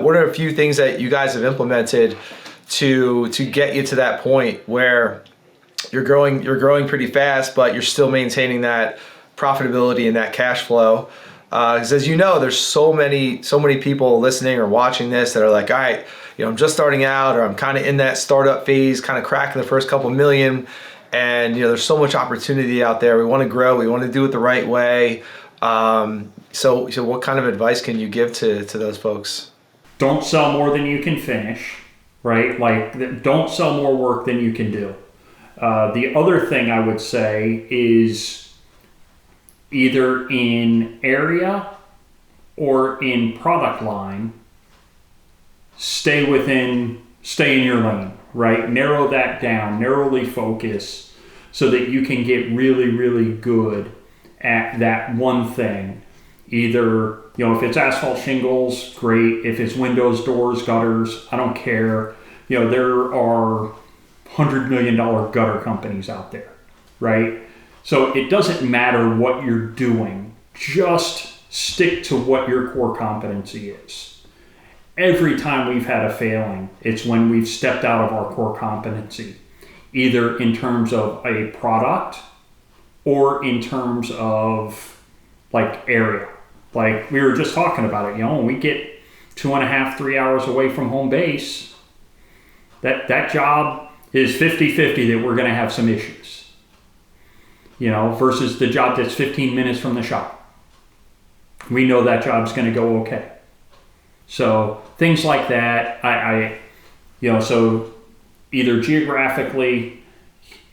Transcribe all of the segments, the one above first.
what are a few things that you guys have implemented to get you to that point where you're growing pretty fast, but you're still maintaining that profitability and that cash flow? Because as you know, there's so many people listening or watching this that are like, all right, I'm just starting out, or I'm kind of in that startup phase, kind of cracking the first couple million, and there's so much opportunity out there. We want to grow, we want to do it the right way. So what kind of advice can you give to those folks? Don't sell more than you can finish, right? Like, don't sell more work than you can do. The other thing I would say is either in area or in product line, stay in your lane, right? Narrow that down, narrowly focus so that you can get really, really good at that one thing. Either, if it's asphalt shingles, great. If it's windows, doors, gutters, I don't care. There are $100 million gutter companies out there, right? So it doesn't matter what you're doing. Just stick to what your core competency is. Every time we've had a failing, it's when we've stepped out of our core competency, either in terms of a product or in terms of like area. Like we were just talking about it, when we get 2.5-3 hours away from home base, that job is 50-50 that we're going to have some issues, versus the job that's 15 minutes from the shop. We know that job's going to go okay. So things like that, so either geographically,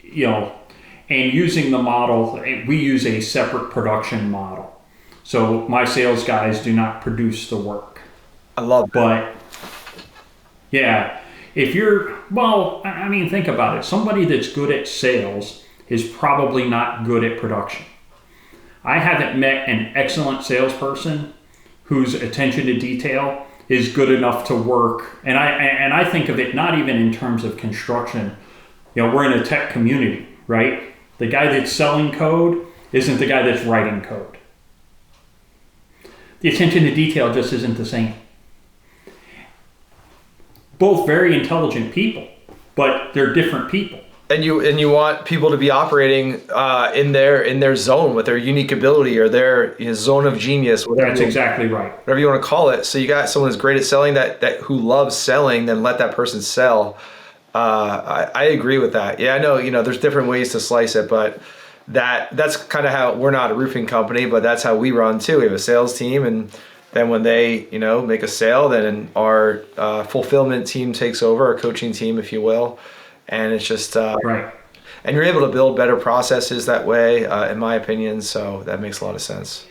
and using the model, we use a separate production model. So my sales guys do not produce the work. I love that. But yeah, if you're, think about it. Somebody that's good at sales is probably not good at production. I haven't met an excellent salesperson whose attention to detail is good enough to work. And I think of it not even in terms of construction. We're in a tech community, right? The guy that's selling code isn't the guy that's writing code. The attention to detail just isn't the same. Both very intelligent people, but they're different people. And you want people to be operating in their zone with their unique ability or their zone of genius. That's exactly right. Whatever you want to call it. So you got someone who's great at selling that who loves selling, then let that person sell. I agree with that. Yeah, I know. There's different ways to slice it, but that's kind of how we're not a roofing company, but that's how we run too. We have a sales team, and then when they make a sale, then our fulfillment team takes over, our coaching team, if you will. And it's just right. And you're able to build better processes that way, in my opinion. So that makes a lot of sense.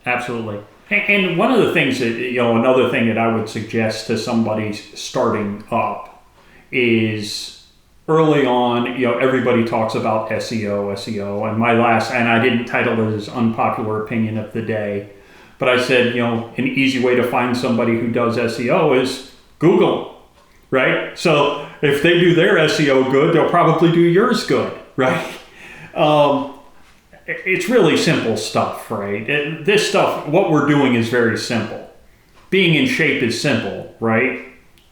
Absolutely. And one of the things that another thing that I would suggest to somebody starting up is early on. Everybody talks about SEO, and I didn't title it as unpopular opinion of the day, but I said an easy way to find somebody who does SEO is Google. Right? So if they do their SEO good, they'll probably do yours good, right? It's really simple stuff, right? This stuff, what we're doing is very simple. Being in shape is simple, right?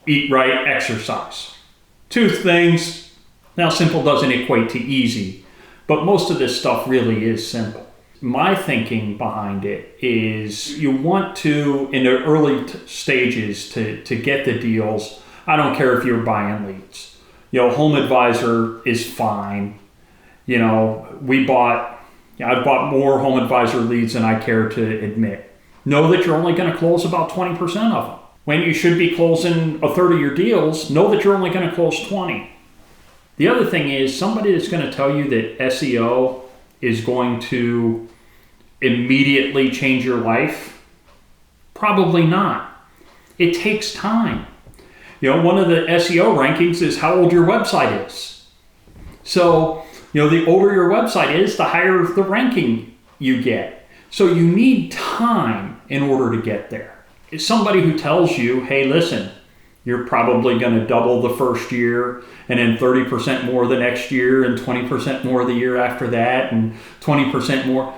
Eat right, exercise. Two things. Now, simple doesn't equate to easy, but most of this stuff really is simple. My thinking behind it is you want to, in the early stages, to get the deals. I don't care if you're buying leads. Home Advisor is fine. I've bought more Home Advisor leads than I care to admit. Know that you're only going to close about 20% of them. When you should be closing a third of your deals, know that you're only going to close 20. The other thing is somebody that's going to tell you that SEO is going to immediately change your life. Probably not. It takes time. One of the SEO rankings is how old your website is. So, the older your website is, the higher the ranking you get. So you need time in order to get there. It's somebody who tells you, hey, listen, you're probably going to double the first year and then 30% more the next year and 20% more the year after that and 20% more.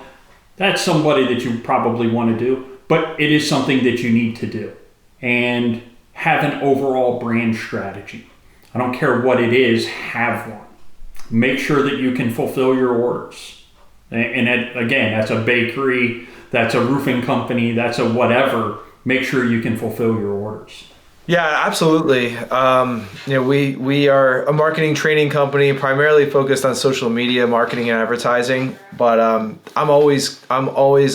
That's somebody that you probably want to do, but it is something that you need to do. and have an overall brand strategy. I don't care what it is, have one. Make sure that you can fulfill your orders. And again, that's a bakery, that's a roofing company, that's a whatever. Make sure you can fulfill your orders. Yeah, absolutely. We are a marketing training company primarily focused on social media marketing and advertising. But I'm always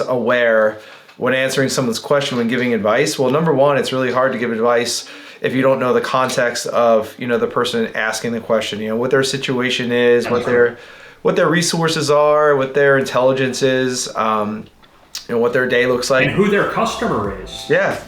aware when answering someone's question, when giving advice. Well, number one, it's really hard to give advice if you don't know the context of the person asking the question. What their situation is, what their resources are, what their intelligence is. What their day looks like, and who their customer is. Yeah,